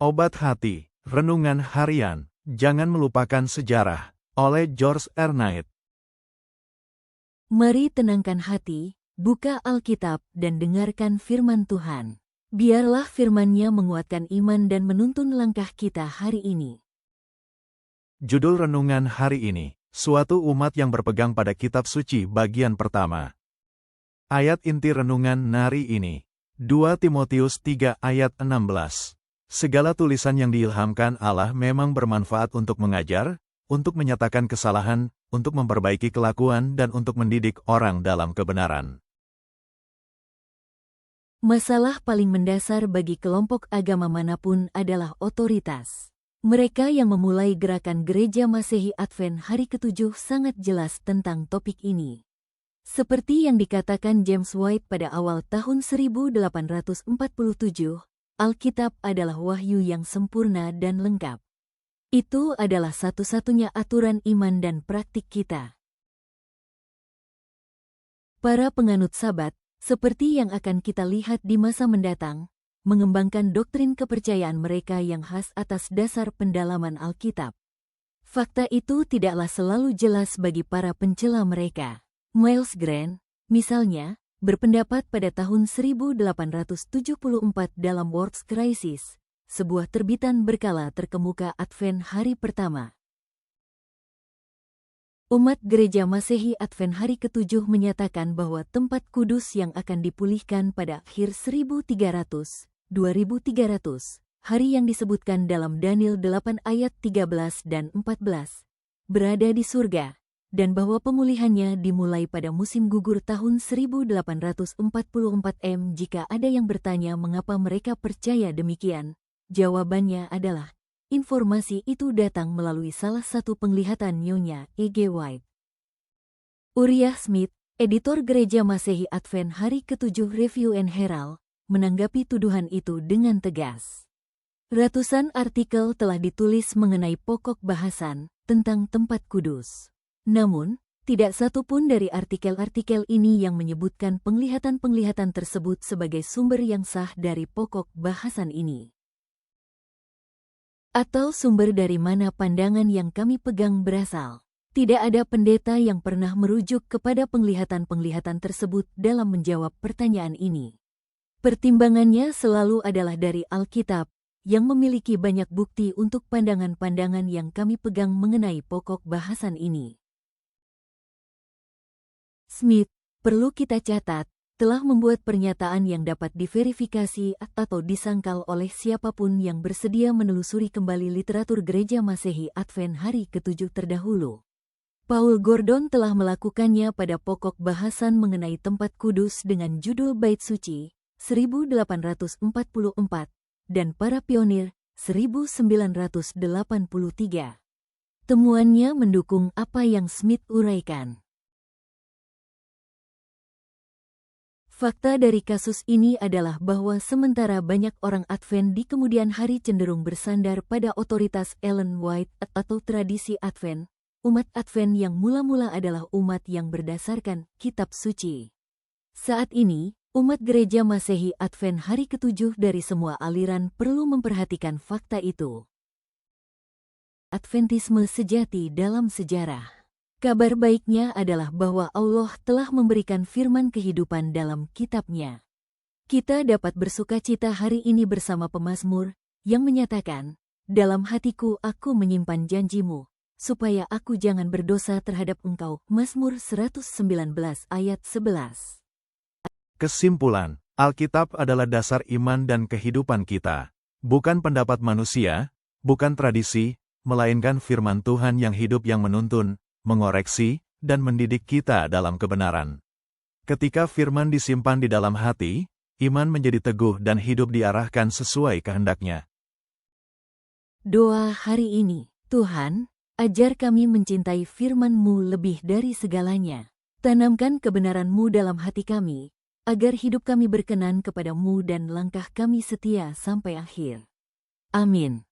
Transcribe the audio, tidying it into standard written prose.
Obat Hati, Renungan Harian, Jangan Melupakan Sejarah, oleh George R. Knight. Mari tenangkan hati, buka Alkitab dan dengarkan firman Tuhan. Biarlah firman-Nya menguatkan iman dan menuntun langkah kita hari ini. Judul renungan hari ini, suatu umat yang berpegang pada kitab suci bagian pertama. Ayat inti renungan hari ini, 2 Timotius 3 ayat 16. Segala tulisan yang diilhamkan Allah memang bermanfaat untuk mengajar, untuk menyatakan kesalahan, untuk memperbaiki kelakuan dan untuk mendidik orang dalam kebenaran. Masalah paling mendasar bagi kelompok agama manapun adalah otoritas. Mereka yang memulai gerakan Gereja Masehi Advent hari ke-7 sangat jelas tentang topik ini. Seperti yang dikatakan James White pada awal tahun 1847, Alkitab adalah wahyu yang sempurna dan lengkap. Itu adalah satu-satunya aturan iman dan praktik kita. Para penganut Sabat, seperti yang akan kita lihat di masa mendatang, mengembangkan doktrin kepercayaan mereka yang khas atas dasar pendalaman Alkitab. Fakta itu tidaklah selalu jelas bagi para pencela mereka. Miles Grant, misalnya, berpendapat pada tahun 1874 dalam Works Crisis, sebuah terbitan berkala terkemuka Advent hari pertama. Umat Gereja Masehi Advent hari ke-7 menyatakan bahwa tempat kudus yang akan dipulihkan pada akhir 1300, 2300, hari yang disebutkan dalam Daniel 8 ayat 13 dan 14, berada di surga, dan bahwa pemulihannya dimulai pada musim gugur tahun 1844 M. Jika ada yang bertanya mengapa mereka percaya demikian, jawabannya adalah, informasi itu datang melalui salah satu penglihatan Nyonya E.G. White. Uriah Smith, editor Gereja Masehi Advent hari ke-7 Review and Herald, menanggapi tuduhan itu dengan tegas. Ratusan artikel telah ditulis mengenai pokok bahasan tentang tempat kudus. Namun, tidak satu pun dari artikel-artikel ini yang menyebutkan penglihatan-penglihatan tersebut sebagai sumber yang sah dari pokok bahasan ini. Atau sumber dari mana pandangan yang kami pegang berasal. Tidak ada pendeta yang pernah merujuk kepada penglihatan-penglihatan tersebut dalam menjawab pertanyaan ini. Pertimbangannya selalu adalah dari Alkitab, yang memiliki banyak bukti untuk pandangan-pandangan yang kami pegang mengenai pokok bahasan ini. Smith, perlu kita catat, telah membuat pernyataan yang dapat diverifikasi atau disangkal oleh siapapun yang bersedia menelusuri kembali literatur Gereja Masehi Advent hari ke-7 terdahulu. Paul Gordon telah melakukannya pada pokok bahasan mengenai tempat kudus dengan judul Bait Suci, 1844, dan para pionir, 1983. Temuannya mendukung apa yang Smith uraikan. Fakta dari kasus ini adalah bahwa sementara banyak orang Advent di kemudian hari cenderung bersandar pada otoritas Ellen White atau tradisi Advent, umat Advent yang mula-mula adalah umat yang berdasarkan kitab suci. Saat ini, umat Gereja Masehi Advent hari ke-7 dari semua aliran perlu memperhatikan fakta itu. Adventisme sejati dalam sejarah. Kabar baiknya adalah bahwa Allah telah memberikan firman kehidupan dalam kitab-Nya. Kita dapat bersukacita hari ini bersama pemazmur yang menyatakan, "Dalam hatiku aku menyimpan janji-Mu, supaya aku jangan berdosa terhadap Engkau." Mazmur 119 ayat 11. Kesimpulan, Alkitab adalah dasar iman dan kehidupan kita. Bukan pendapat manusia, bukan tradisi, melainkan firman Tuhan yang hidup yang menuntun, mengoreksi, dan mendidik kita dalam kebenaran. Ketika firman disimpan di dalam hati, iman menjadi teguh dan hidup diarahkan sesuai kehendak-Nya. Doa hari ini, Tuhan, ajar kami mencintai firman-Mu lebih dari segalanya. Tanamkan kebenaran-Mu dalam hati kami, agar hidup kami berkenan kepada-Mu dan langkah kami setia sampai akhir. Amin.